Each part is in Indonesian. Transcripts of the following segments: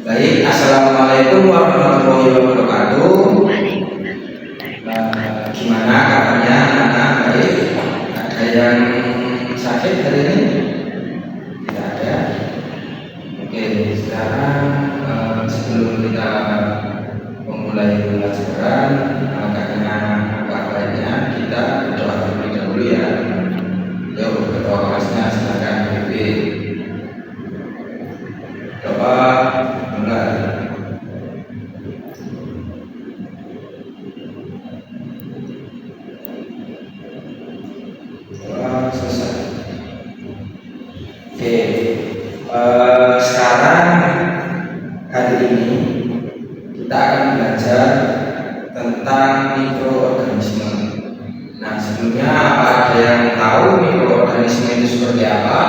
Baik, assalamualaikum warahmatullahi wabarakatuh. Gimana kabarnya anak-anak? Baik. Ada yang sakit hari ini? Tidak ada. Oke, sekarang sebelum kita memulai pelajaran, karena baiknya kita berdoa terlebih dahulu ya. Yuk, ketua kelasnya silakan Bibi. Doa mulai. Selesai. Oke, sekarang hari ini kita akan belajar tentang mikroorganisme. Nah, sebelumnya apa ada yang tahu mikroorganisme itu seperti apa?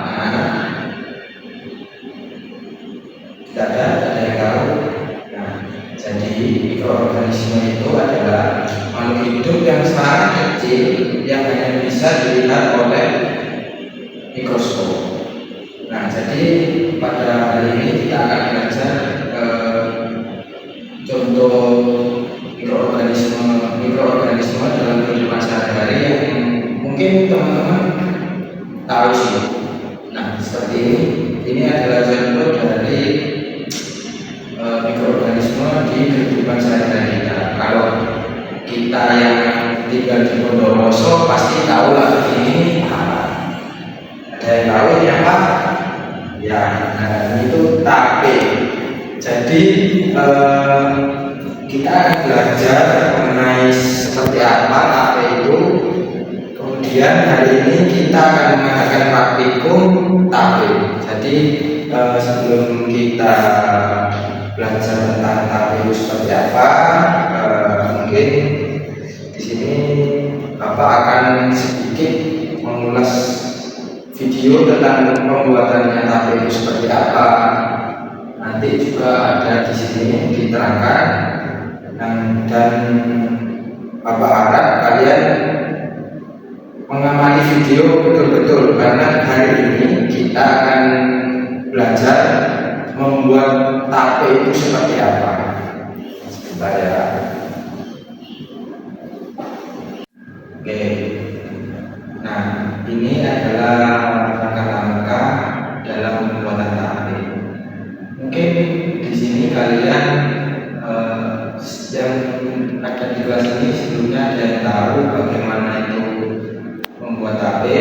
Nah, tidak ada yang tahu. Nah, jadi mikroorganisme itu adalah makhluk hidup yang sangat kecil yang hanya bisa dilihat oleh mikroskop. Nah, jadi pada hari ini kita akan belajar contoh mikroorganisme dalam kehidupan sehari-hari yang mungkin teman-teman tahu sih. Nah, seperti ini. Ini adalah contoh dari mikroorganisme di kehidupan sehari-hari kita. Kalau kita yang tinggal di Bondowoso pasti tahu lah ini apa. Ada yang tahu ini apa? Ya, itu tape. Jadi kita akan belajar mengenai seperti apa tape itu. Kemudian hari ini kita akan mengadakan praktikum tape. Jadi sebelum kita belajar tentang tape itu seperti apa, mungkin di sini Bapak akan sedikit mengulas video tentang pembuatannya tape itu seperti apa. Nanti juga ada di sini diterangkan, dan Bapak harap kalian mengamati video betul-betul karena hari ini kita akan belajar membuat tape itu seperti apa. Sebentar ya. Oke. Nah, ini adalah langkah-langkah dalam pembuatan tape. Mungkin di sini kalian yang ada di kelas ini sebelumnya ada yang tahu bagaimana itu membuat tape.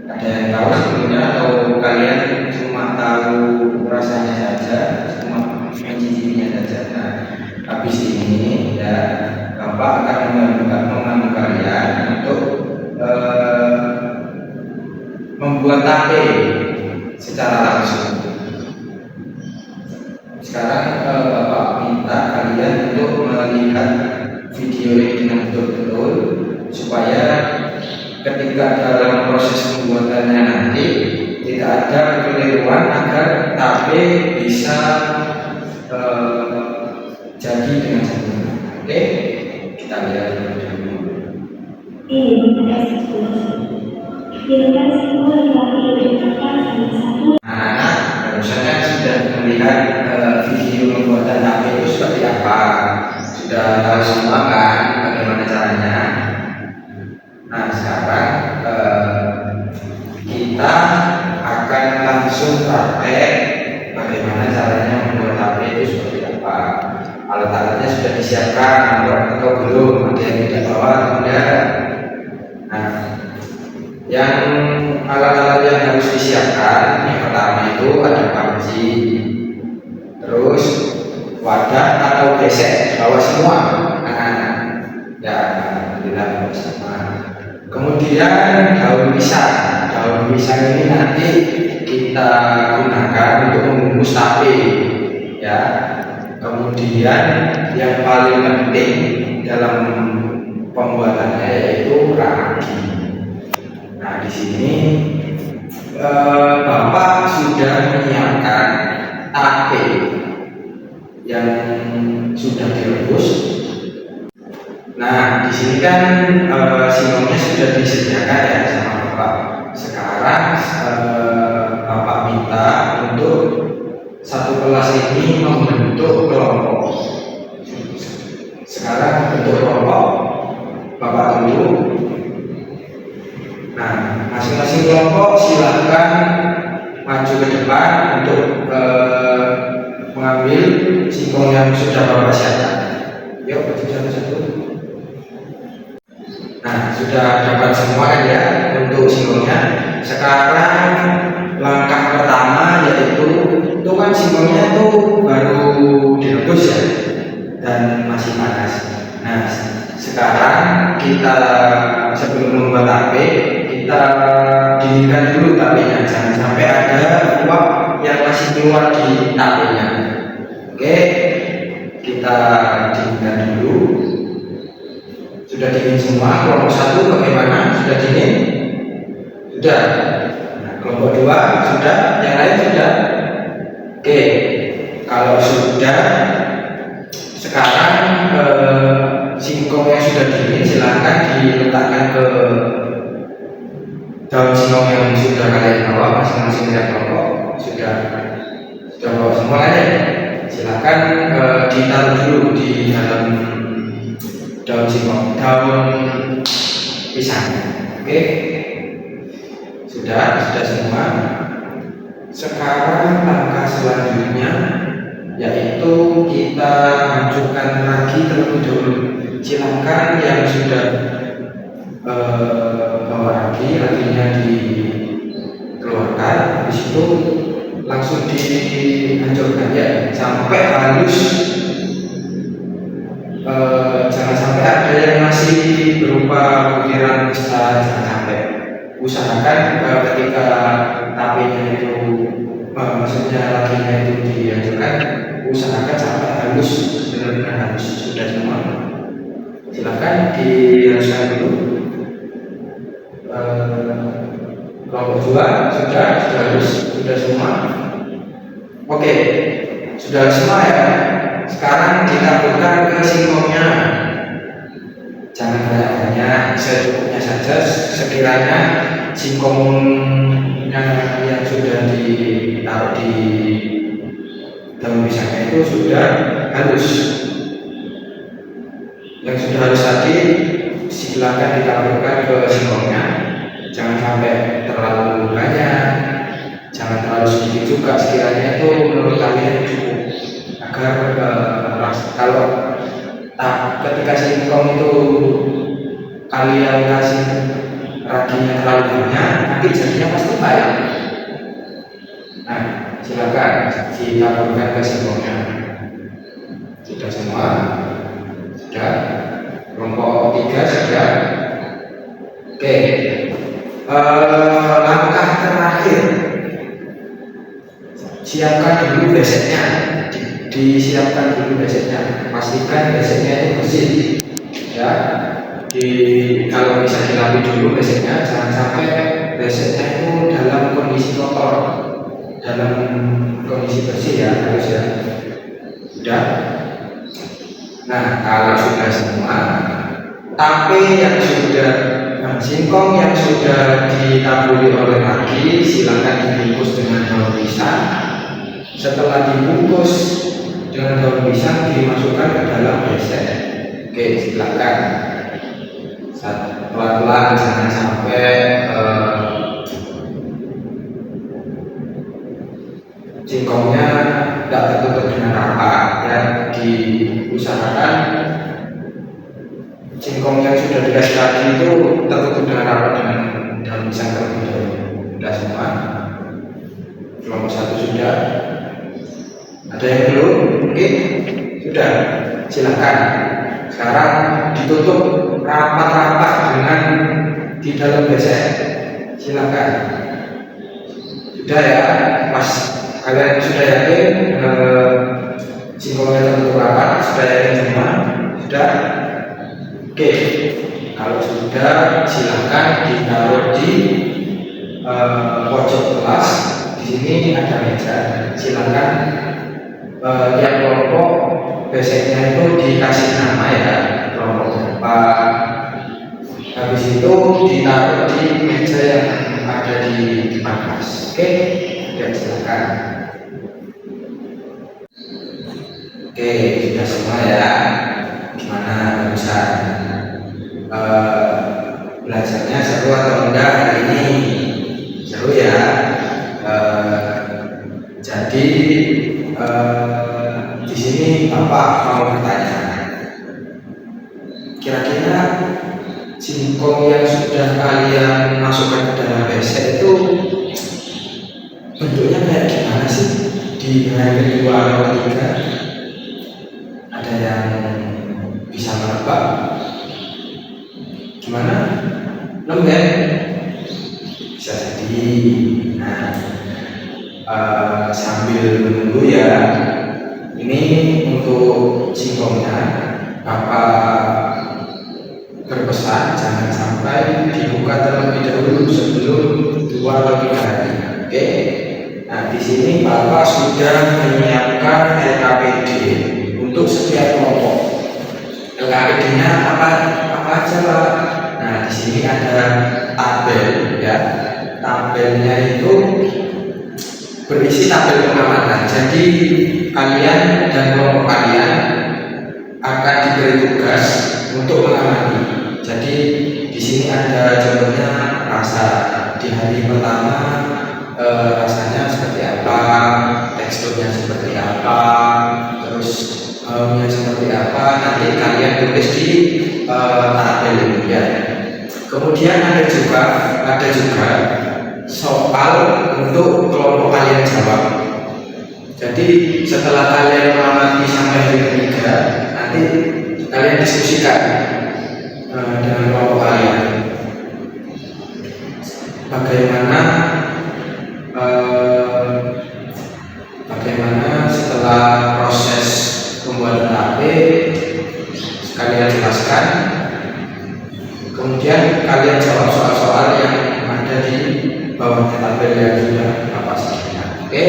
Ada yang tahu sebelumnya atau kalian cuma tahu rasanya saja, cuma mencicipinya saja. Nah, habis ini ya Bapak akan membantu kalian untuk membuat tape secara langsung. Sekarang Bapak minta kalian untuk melihat video ini dengan betul-betul supaya ketika dalam proses pembuatannya nanti tidak ada kekeliruan agar tape bisa jadi dengan sempurna. Oke, kita lihat dulu. Nah, barusan kan sudah melihat video pembuatan tape itu seperti apa. Sudah tahu semua kan bagaimana caranya. Nah, sekarang kita akan langsung praktek bagaimana caranya membuat tape itu seperti apa. Alat-alatnya sudah disiapkan atau belum? Ada yang tidak bawa atau tidak? Nah, yang alat-alat yang harus disiapkan yang pertama itu ada panci, terus wadah atau besek bawa semua. Ya, alhamdulillah bersama. Kemudian daun pisang. Daun pisang ini nanti kita gunakan untuk membungkus tape. Ya. Kemudian yang paling penting dalam pembuatannya yaitu ragi. Nah, di sini Bapak sudah menyiapkan tape yang sudah direbus. Nah, di sini kan sinomnya sudah disediakan ya sama Bapak. Sekarang Bapak minta untuk satu kelas ini membentuk kelompok. Sekarang bentuk kelompok Bapak tunggu. Nah, masing-masing kelompok silahkan maju ke depan untuk mengambil singkong yang sudah Bapak siapkan. Yuk, maju satu-satu. Nah, sudah dapat semua kan ya untuk singkongnya. Sekarang langkah pertama yaitu itu kan singkongnya itu baru direbus ya dan masih panas. Nah, sekarang kita sebelum membuat tape kita dinginkan dulu tapenya, jangan sampai ada uap yang masih keluar di tapenya. Oke, kita dinginkan dulu. Sudah dingin semua. Kelompok 1 bagaimana? Sudah dingin? Sudah. Nah, kelompok 2 sudah, yang lain sudah. Oke, kalau sudah, sekarang singkong yang sudah dingin silahkan diletakkan ke daun singkong yang sudah kalian bawa masing-masing dari kelompok. Sudah bawa semua kan ya? Silahkan ditaruh dulu di dalam daun singkong, daun pisang. Oke, sudah semua. Sekarang langkah selanjutnya yaitu kita hancurkan ragi terlebih dahulu. Silakan yang sudah bawa raginya dikeluarkan, habis itu langsung dihancurkan ya sampai halus. Jangan sampai ada yang masih berupa butiran besar, jangan sampai. Usahakan ketika tapenya itu maksudnya raginya itu dihancurkan, usahakan sampai halus, benar-benar halus. Sudah semua, silakan dihaluskan dulu. Kelompok 2 sudah halus, sudah semua. Oke, sudah semua ya. Sekarang ditaburkan ke singkongnya. Jangan banyak-banyak, secukupnya saja. Sekiranya singkongnya yang sudah ditaruh di daun pisangnya itu sudah halus. Yang sudah halus tadi silakan ditaburkan ke singkongnya. Jangan sampai terlalu banyak, jangan terlalu sedikit juga. Sekiranya itu menurut kalian cukup, agar kalau ketika singkong itu kalian kasih raginya terlalu banyak, nanti jadinya pasti banyak. Nah, silakan ditaburkan ke singkongnya. Sudah semua? Sudah. Kelompok 3 sudah. Oke. Langkah terakhir, siapkan dulu beseknya. Disiapkan dulu beseknya. Pastikan beseknya itu bersih. Ya. Kalau bisa dilapis dulu beseknya, jangan sampai beseknya itu dalam kondisi kotor, dalam kondisi bersih ya, harus ya. Sudah. Nah, kalau sudah semua, tape yang sudah singkong yang sudah ditaburi oleh ragi silakan dibungkus dengan daun pisang. Setelah dibungkus dengan daun pisang dimasukkan ke dalam besek. Oke, silakan. Pelan-pelan, jangan sampai singkongnya tidak tertutup dengan rapat ya. Diusahakan singkong yang sudah dikasih tadi itu tertutup dengan rapat dengan daun pisang terlebih dahulu. Sudah semua. Kelompok 1 sudah. Ada yang belum? Oke, sudah. Silakan. Sekarang ditutup rapat-rapat dengan di dalam besek. Silakan. Sudah ya. Pas kalian sudah yakin singkongnya tertutup rapat, sudah yakin semua? Sudah. Oke, kalau sudah silakan ditaruh di pojok kelas. Di sini ada meja. Silakan tiap kelompok beseknya itu dikasih nama ya, kelompok berapa. Habis itu ditaruh di meja yang ada di depan kelas. Oke, ya silakan. Oke, sudah semua ya. Gimana barusan? Belajarnya seru atau enggak hari ini? Seru ya. Jadi di sini Bapak mau bertanya, kira-kira singkong yang sudah kalian masukkan ke dalam besek itu bentuknya kayak gimana sih di hari kedua atau ketiga? Ada yang bisa menebak? Gimana? Lembek? Bisa jadi. Nah, sambil menunggu ya, ini untuk singkongnya Bapak berpesan jangan sampai dibuka terlebih dahulu sebelum 2 atau 3 hari. Oke. Nah, di sini Bapak sudah menyiapkan LKPD untuk setiap kelompok. LKPD-nya apa aja, Pak? Nah, di sini ada tabel ya. Tabelnya itu berisi tabel pengamatan. Jadi kalian dan kelompok kalian akan diberi tugas untuk mengamati. Jadi di sini ada contohnya rasa. Di hari pertama rasanya seperti apa, teksturnya seperti apa, terus baunya seperti apa. Nanti kalian tulis di tabel ini ya. Kemudian ada juga soal untuk kelompok kalian jawab. Jadi setelah kalian mengamati sampai hari ketiga, nanti kalian diskusikan dengan kelompok kalian bagaimana setelah proses pembuatan HP kalian jelaskan. Kemudian kalian jawab soal-soal yang ada di bawahnya tabel yang sudah Bapak sediakan. Oke.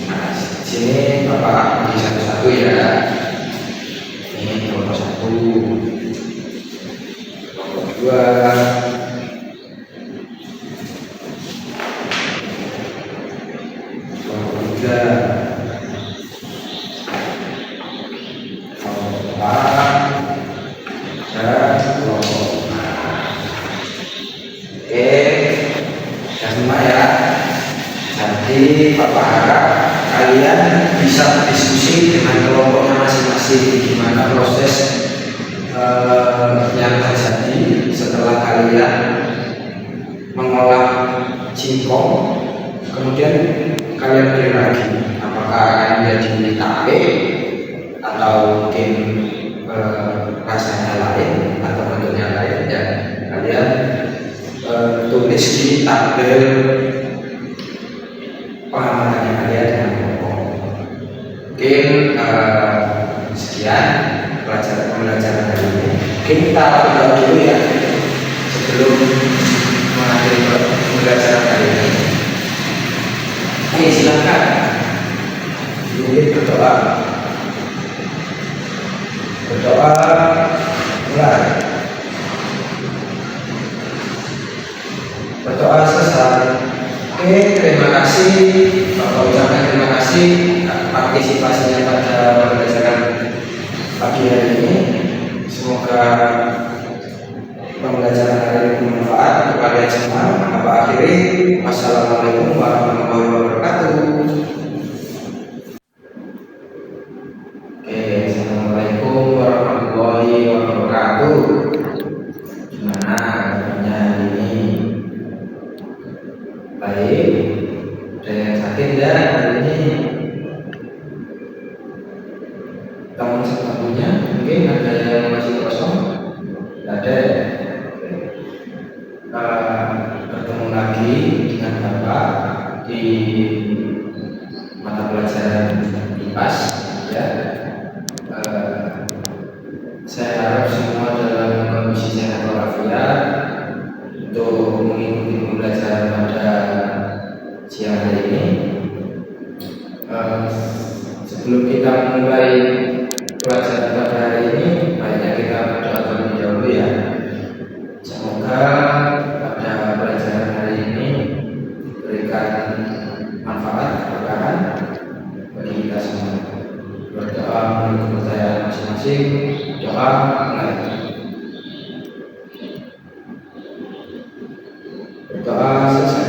Nah, sini Bapak bagi satu-satu ya. Ini kelompok 1, kelompok 2, kelompok 3, kelompok 4, dan kelompok 5. Oke, sudah semua ya. Jadi Bapak harap kalian bisa berdiskusi dengan kelompoknya masing-masing gimana proses yang terjadi setelah kalian mengolah singkong. Kemudian kalian pilih lagi apakah akan jadi tape atau mungkin rasanya lain atau bentuknya lain ya. Kalian tulis di tabel pengamatannya kalian dengan kelompok. Mungkin sekian pembelajaran hari ini. Mungkin kita berdoa dulu ya sebelum mengakhiri pembelajaran hari ini. Oke, silakan. Mungkin berdoa. Mulai. Berdoa selesai. Oke, terima kasih. Bapak ucapkan terima kasih partisipasinya pada pembelajaran pagi hari ini. Semoga pembelajaran hari ini bermanfaat untuk kalian semua. Bapak akhiri. Wassalamualaikum warahmatullahi wabarakatuh. Oke, assalamualaikum warahmatullahi wabarakatuh. Gimana kabarnya hari ini? Baik. Ada yang sakit ya hari ini? Teman sebelumnya mungkin ada yang masih kosong? Ada. Bertemu lagi dengan Bapak di mata pelajaran IPAS ya. Saya harap semua dalam kondisi sehat walafiat untuk mengikuti pembelajaran pada siang hari ini. Sebelum kita memulai pelajaran pada hari ini, baiknya kita berdoa terlebih dahulu ya. Semoga pada pelajaran hari ini berikan manfaat keberkahan bagi kita semua. Berdoa masing-masing, doa mulai. Berdoa selesai.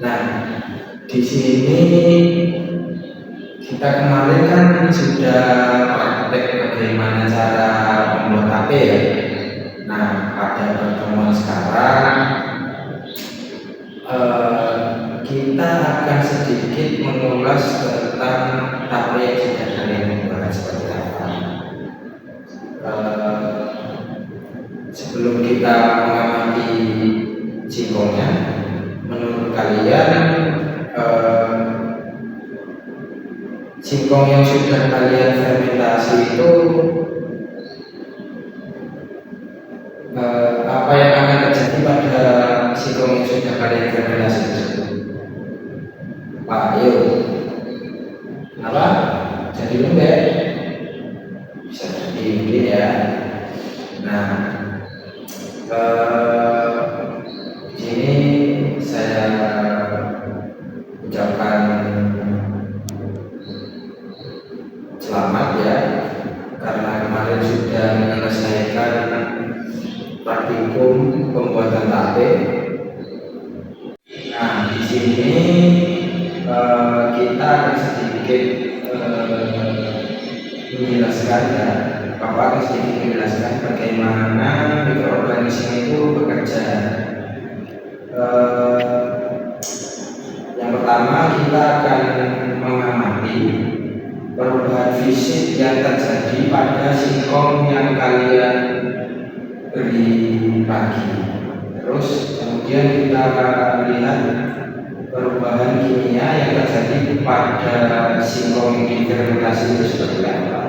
Nah, di sini kita kemarin kan sudah praktek bagaimana cara membuat HP ya. Nah, pada pertemuan sekarang kita akan sedikit mengulas tentang HP yang sudah kalian buat seperti apa. Sebelum kita mengamati singkongnya, menurut kalian singkong yang sudah kalian fermentasi itu apa yang akan terjadi pada singkong yang sudah kalian fermentasi tersebut? Pak, ayo. Apa? Jadi lembek? Bisa jadi mungkin ya. Nah, di sini saya ucapkan selamat ya, karena kemarin sudah menyelesaikan praktikum pembuatan tape. Nah, di sini kita akan sedikit menjelaskan ya, Bapak akan sedikit menjelaskan bagaimana mikroorganisme itu bekerja. Yang pertama kita akan mengamati perubahan fisik yang terjadi pada singkong yang kalian beri pagi. Terus kemudian kita akan melihat perubahan kimia yang terjadi pada singkong yang difermentasi itu seperti apa.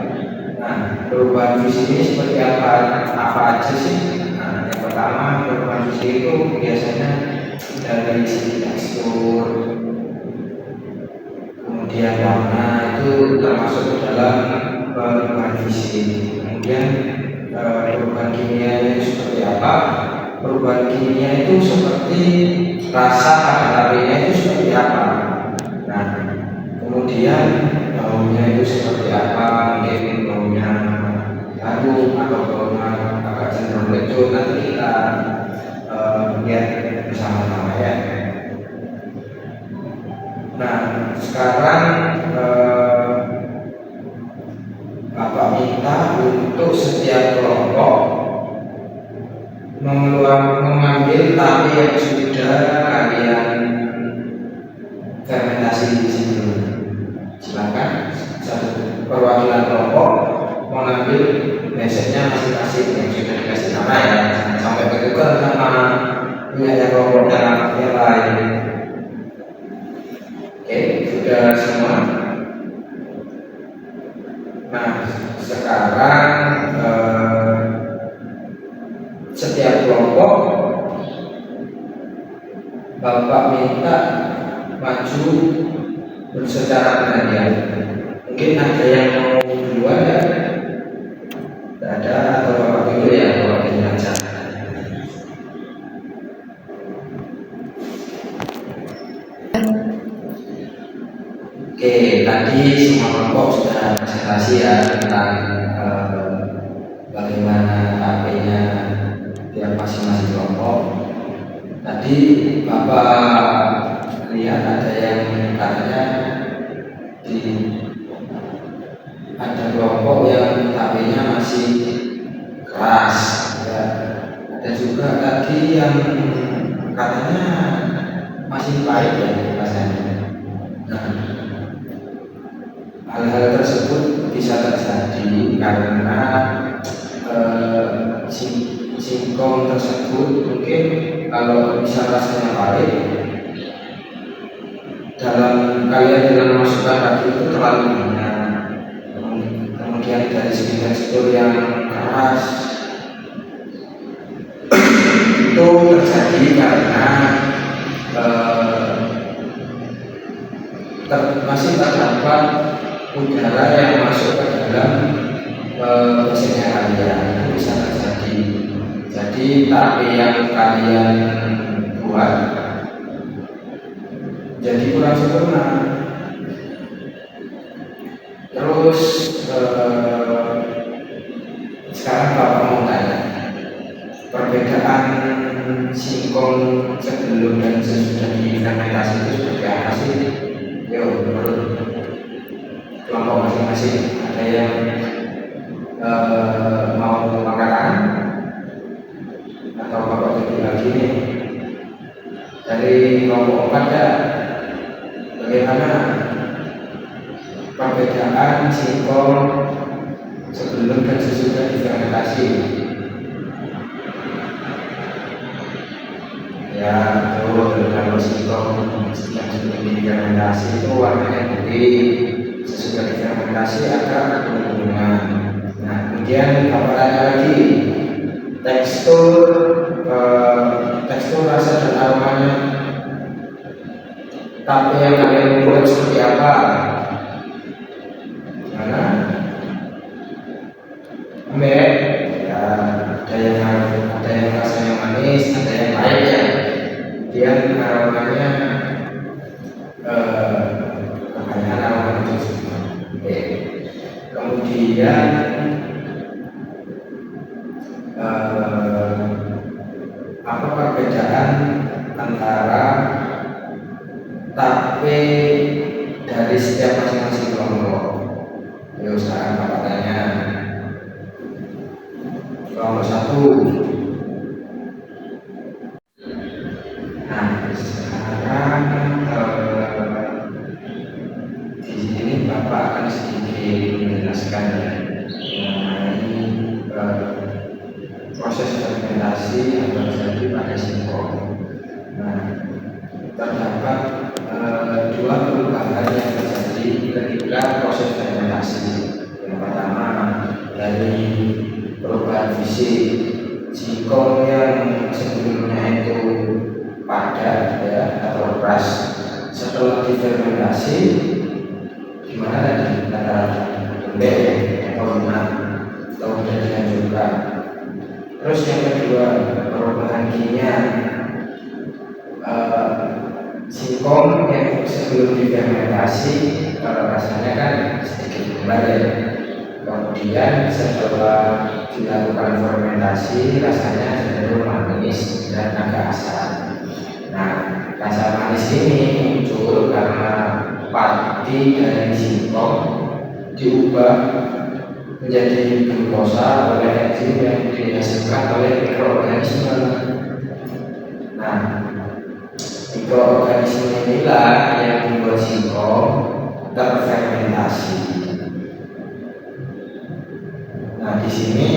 Nah, perubahan fisik ini seperti apa aja sih? Nah, yang pertama perubahan fisik itu biasanya dari segi tekstur, kemudian warna itu termasuk dalam perubahan fisik. Kemudian perubahan kimia itu seperti apa? Perubahan kimia itu seperti rasa pada tapenya itu seperti apa? Nah, kemudian baunya itu seperti apa? Mungkin baunya harum atau baunya agak cenderung lecut. Nanti kita lihat bersama-sama ya. Nah, sekarang Bapak minta untuk setiap kelompok mengambil tape yang sudah kalian fermentasi sebelumnya. Silakan satu perwakilan kelompok mengambil biasanya masing-masing yang sudah dikasih nama ya, jangan sampai ketukar sama punya kelompok dan yang lain. Oke, sudah semua. Nah, sekarang setiap kelompok Bapak minta maju secara bergantian. Mungkin ada yang mau duluan ya? Tidak ada, atau Bapak dulu ya, Bapak ini aja. Oke, tadi semua kelompok sudah presentasi ya tentang bagaimana HP-nya tiap masing-masing kelompok. Tadi Bapak lihat ada yang katanya ada kelompok yang HP-nya masih keras ya. Ada juga tadi yang katanya masih pahit ya rasanya. Nah, hal-hal tersebut bisa terjadi karena singkong tersebut mungkin kalau bisa rasanya pahit, dalam masukkan ragi itu terlalu banyak. Kemudian dari segi tekstur yang keras itu terjadi karena masih terdapat udara yang masuk ke dalam mesinnya kalian. Itu bisa terjadi. Jadi tape yang kalian buat jadi kurang sempurna. Terus masing-masing. Ada yang mau mengatakan atau Bapak tutup lagi nih dari kelompok 4 ya, bagaimana perbedaan singkong sebelum dan sesudah difermentasi? Ya betul, kalau singkong yang sebelum difermentasi itu warnanya putih, sesudah difermentasi agak kekuningan. Nah kemudian apa tanya lagi, tekstur rasa dan aromanya tape yang kalian buat seperti apa? Mana? Ambek ya, ada yang rasanya manis, ada yang pahit ya. Kemudian aromanya kebanyakan aroma itu. Oke. Kemudian apa perbedaan antara tape dari setiap masing-masing kelompok? Yuk sekarang Bapak tanya. Kelompok 1. Nah sekarang di sini Bapak akan sedikit menjelaskan ya mengenai proses fermentasi yang terjadi pada singkong. Nah, terdapat dua perubahan yang terjadi ketika proses fermentasi. Yang pertama dari perubahan fisik, singkong yang sebelumnya itu padat ya atau keras, setelah difermentasi gimana tadi kata-kata lembek atau lunak atau mudah dihancurkan. Terus yang kedua perubahan kimia, singkong yang sebelum difermentasi rasanya kan sedikit gembal ya. Kemudian setelah dilakukan fermentasi rasanya cenderung manis dan agak asam. Nah rasa manis ini muncul karena pati dari singkong diubah menjadi glukosa oleh enzim yang dihasilkan oleh mikroorganisme. Nah, mikroorganisme inilah yang membuat singkong terfermentasi. Nah, di sini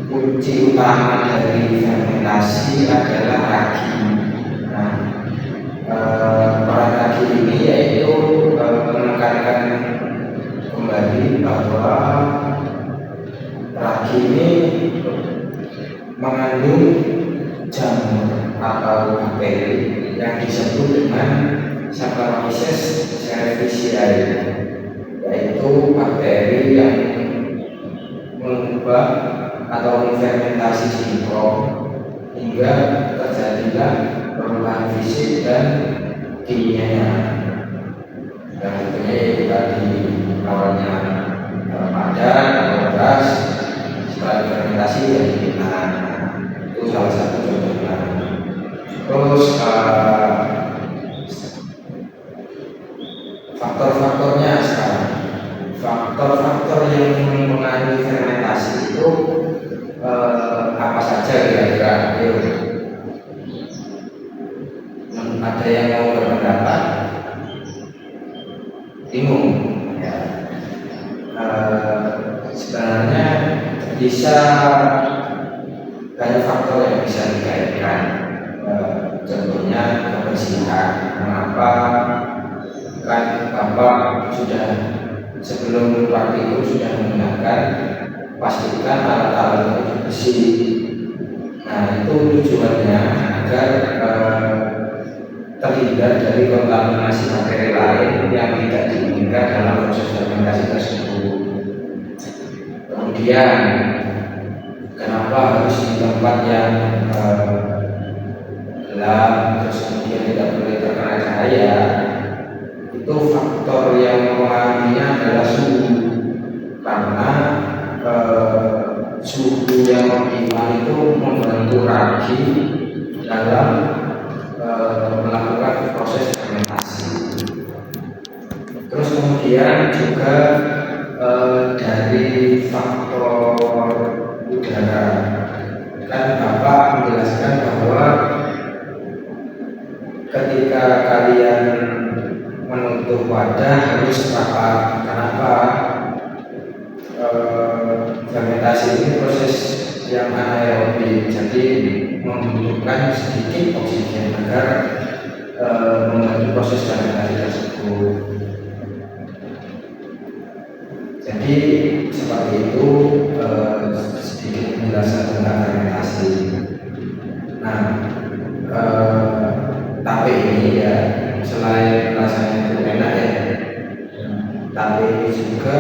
kunci utama dari fermentasi adalah ragi. Nah, peran ragi ini yaitu menekankan kembali bahwa ragi ini mengandung jamur atau bakteri yang disebut dengan Saccharomyces cerevisiae, yaitu bakteri yang mengubah atau menfermentasi singkong hingga terjadilah perubahan fisik dan kimianya. Dan tentunya yaitu tadi awalnya padat atau keras, setelah difermentasi jadi lunak. Itu salah satu contohnya. Terus faktor-faktornya sekarang, faktor-faktor yang mempengaruhi fermentasi itu apa saja kira-kira? Ada yang mau berpendapat? Bingung ya. Sebenarnya bisa banyak faktor yang bisa dikaitkan. Contohnya kebersihan. Mengapa kan Bapak sudah sebelum waktu itu sudah menggunakan, pastikan alat-alat itu bersih. Nah itu tujuannya agar terhindar dari kontaminasi bakteri lain yang tidak diinginkan dalam proses fermentasi tersebut. Kemudian kenapa harus di tempat yang gelap, terus kemudian tidak boleh terkena cahaya? Itu faktor yang mempengaruhinya adalah suhu, karena suhu yang optimal itu membantu ragi dalam melakukan proses fermentasi. Terus kemudian kemudian juga dari faktor udara. Kan Bapak menjelaskan bahwa ketika kalian menutup wadah harus rapat. Kenapa? Fermentasi ini proses yang anaerobik, jadi membutuhkan sedikit oksigen agar membantu proses fermentasi tersebut. Jadi seperti itu sedikit penjelasan tentang fermentasi. Nah, tape ini ya selain rasanya itu enak ya, tape ini juga